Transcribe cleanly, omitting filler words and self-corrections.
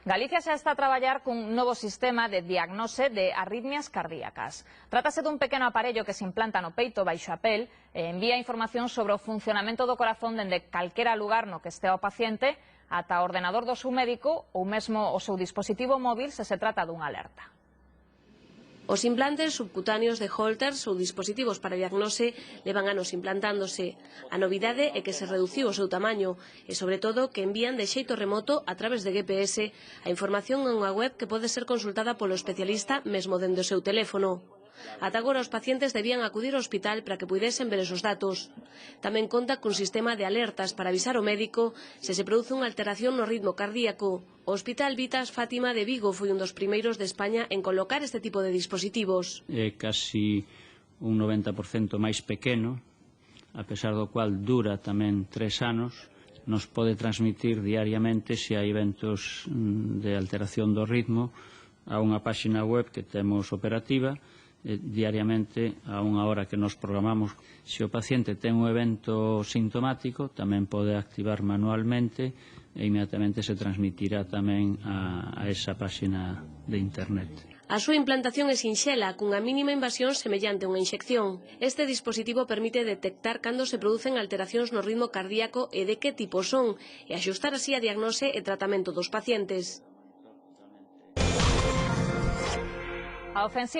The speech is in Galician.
Galicia xa está a traballar cun novo sistema de diagnose de arritmias cardíacas. Trátase dun pequeno aparello que se implanta no peito baixo a pel e envía información sobre o funcionamento do corazón dende calquera lugar no que estea o paciente ata o ordenador do seu médico ou mesmo o seu dispositivo móvil se trata dunha alerta. Os implantes subcutáneos de Holters ou dispositivos para diagnose levan anos implantándose. A novidade é que se reduciu o seu tamaño e, sobre todo, que envían de xeito remoto a través de GPS a información en unha web que pode ser consultada polo especialista mesmo dende o seu teléfono. Ata agora os pacientes debían acudir ao hospital para que puidesen ver esos datos. Tamén conta cun sistema de alertas para avisar ao médico se se produce unha alteración no ritmo cardíaco. O Hospital Vitas Fátima de Vigo foi un dos primeiros de España en colocar este tipo de dispositivos. É casi un 90% máis pequeno, a pesar do cual dura tamén 3 anos, nos pode transmitir diariamente se hai eventos de alteración do ritmo a unha páxina web que temos operativa diariamente a unha hora que nos programamos. Se o paciente ten un evento sintomático, tamén pode activar manualmente e inmediatamente se transmitirá tamén a esa páxina de internet. A súa implantación é sinxela, cunha mínima invasión semellante a unha inxección. Este dispositivo permite detectar cando se producen alteracións no ritmo cardíaco e de que tipo son, e axustar así a diagnose e tratamento dos pacientes. A ofensiva